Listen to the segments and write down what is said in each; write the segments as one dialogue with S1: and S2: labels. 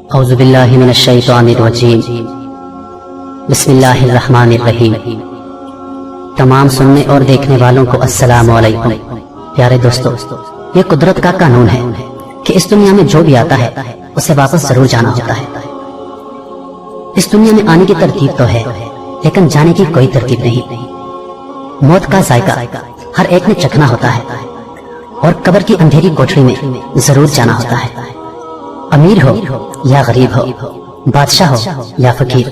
S1: اعوذ باللہ من الشیطان الرجیم بسم اللہ الرحمن الرحیم۔ تمام سننے اور دیکھنے والوں کو السلام علیکم۔ پیارے دوستو، یہ قدرت کا قانون ہے کہ اس دنیا میں جو بھی آتا ہے اسے واپس ضرور جانا ہوتا ہے۔ اس دنیا میں آنے کی ترتیب تو ہے لیکن جانے کی کوئی ترتیب نہیں۔ موت کا ذائقہ ہر ایک نے چکھنا ہوتا ہے اور قبر کی اندھیری کوٹھری میں ضرور جانا ہوتا ہے۔ امیر ہو یا غریب ہو، بادشاہ ہو یا فقیر،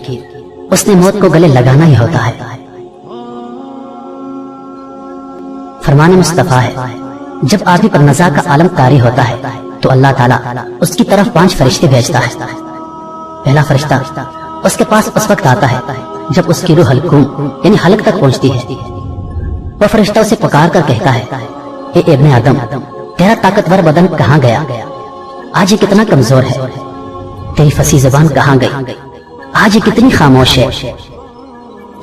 S1: اس نے موت کو گلے لگانا ہی ہوتا ہے۔ فرمان مصطفیٰ ہے، جب آدمی پر نزاع کا عالم طاری ہوتا ہے تو اللہ تعالیٰ اس کی طرف 5 فرشتے بھیجتا ہے۔ پہلا فرشتہ اس کے پاس اس وقت آتا ہے جب اس کی روح حلقوم یعنی حلق تک پہنچتی ہے۔ وہ فرشتہ اسے پکار کر کہتا ہے، اے ابن آدم، تیرا طاقتور بدن کہاں گیا؟ آج یہ کتنا کمزور ہے۔ تیری فصیح زبان کہاں گئی؟ آج یہ کتنی خاموش ہے۔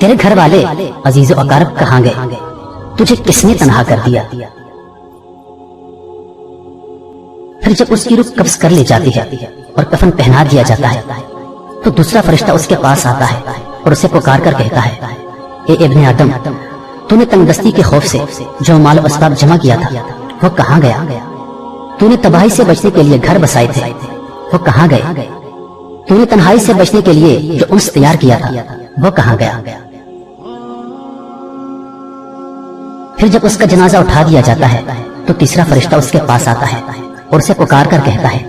S1: تیرے گھر والے عزیز و اقارب کہاں گئے؟ تجھے کس نے تنہا کر دیا؟ پھر جب اس کی روح قبض کر لی جاتی ہے اور کفن پہنا دیا جاتا ہے تو دوسرا فرشتہ اس کے پاس آتا ہے اور اسے پکار کر کہتا ہے، اے ابن آدم، تو نے تنگ دستی کے خوف سے جو مال و اسباب جمع کیا تھا وہ کہاں گیا؟ تو نے تباہی سے بچنے کے لیے گھر بسائے تھے وہ کہاں گئے؟ تو نے تنہائی سے بچنے کے لیے جو انس تیار کیا تھا وہ کہاں گیا؟ پھر جب اس کا جنازہ اٹھا دیا جاتا ہے تو تیسرا فرشتہ اس کے پاس آتا ہے اور اسے پکار کر کہتا ہے،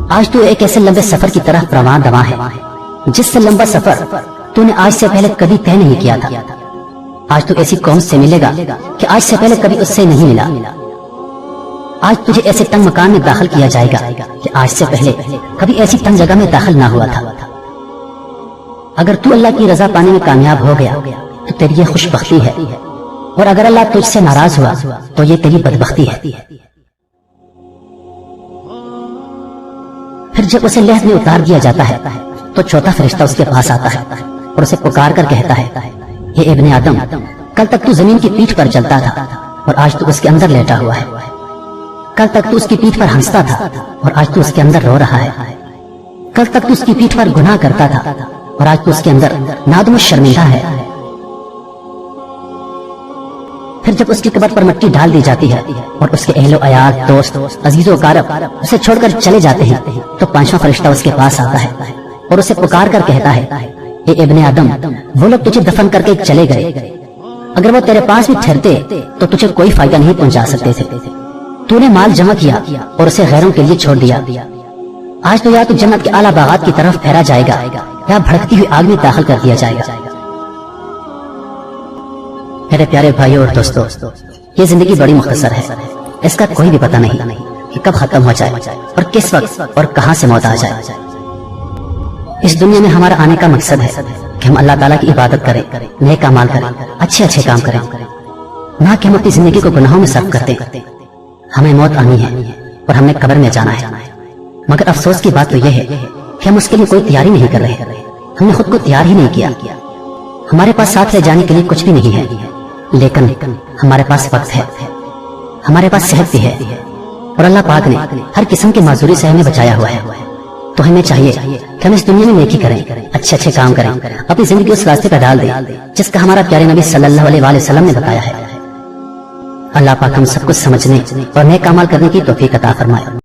S1: آج تو ایک ایسے لمبے سفر کی طرف رواں دواں ہے جس سے لمبا سفر تو نے آج سے پہلے کبھی طے نہیں کیا تھا۔ آج تو ایسی قوم سے ملے گا کہ آج سے پہلے کبھی اس سے نہیں ملا۔ آج تجھے ایسے تنگ مکان میں داخل کیا جائے گا کہ آج سے پہلے کبھی ایسی تنگ جگہ میں داخل نہ ہوا تھا۔ اگر تو اللہ کی رضا پانے میں کامیاب ہو گیا تو تیری یہ خوش بختی ہے، اور اگر اللہ تجھ سے ناراض ہوا تو یہ تیری بدبختی ہے۔ پھر جب اسے لحد میں اتار دیا جاتا ہے تو چوتھا فرشتہ اس کے پاس آتا ہے اور اسے پکار کر کہتا ہے، اے ابن آدم، کل تک تو زمین کی پیٹھ پر چلتا تھا اور آج تو اس کے اندر لیٹا ہوا ہے۔ کل تک تو اس کی پیٹھ پر ہنستا تھا اور آج تو اس کے اندر رو رہا ہے۔ کل تک تو اس کی پیٹھ پر گناہ کرتا تھا اور آج تو اس کے اندر نادم و شرمندہ ہے۔ پھر جب اس کی قبر پر مٹی ڈال دی جاتی ہے اور اس کے اہل و عیال، دوست، عزیز و اقارب اسے چھوڑ کر چلے جاتے ہیں تو 5واں فرشتہ اس کے پاس آتا ہے اور اسے پکار کر کہتا ہے، اے ابن آدم، وہ لوگ تجھے دفن کر کے چلے گئے، اگر وہ تیرے پاس بھی ٹھہرتے تو تجھے کوئی فائدہ نہیں پہنچا سکتے تھے۔ تو نے مال جمع کیا اور اسے غیروں کے لیے چھوڑ دیا۔ آج تو یا تو جنت کے اعلیٰ باغات کی طرف پھیرا جائے گا یا بھڑکتی ہوئی آگ میں داخل کر دیا جائے گا۔ میرے پیارے بھائیوں اور دوستو، یہ زندگی بڑی مختصر ہے، اس کا کوئی بھی پتہ نہیں کہ کب ختم ہو جائے اور کس وقت اور کہاں سے موت آ جائے۔ اس دنیا میں ہمارا آنے کا مقصد ہے کہ ہم اللہ تعالیٰ کی عبادت کریں، نیک اعمال کریں، اچھے کام کریں، نہ کہ ہم اپنی زندگی کو گناہوں میں صرف کرتے۔ ہمیں موت آنی ہے اور ہم نے قبر میں جانا ہے، مگر افسوس کی بات تو یہ ہے کہ ہم اس کے لیے کوئی تیاری نہیں کر رہے۔ ہم نے خود کو تیار ہی نہیں کیا۔ ہمارے پاس ساتھ لے جانے کے لیے کچھ بھی نہیں ہے، لیکن ہمارے پاس وقت ہے، ہمارے پاس صحت بھی ہے، اور اللہ پاک نے ہر قسم کی معذوری سے ہمیں بچایا ہوا ہے۔ تو ہمیں چاہیے کہ ہم اس دنیا میں نیکی کریں، اچھے کام کریں، اپنی زندگی اس راستے پر ڈال دیں جس کا ہمارا پیارے نبی صلی اللہ علیہ وآلہ وسلم نے بتایا ہے۔ اللہ پاک ہم سب کچھ سمجھنے اور نیک اعمال کرنے کی توفیق عطا فرمائے۔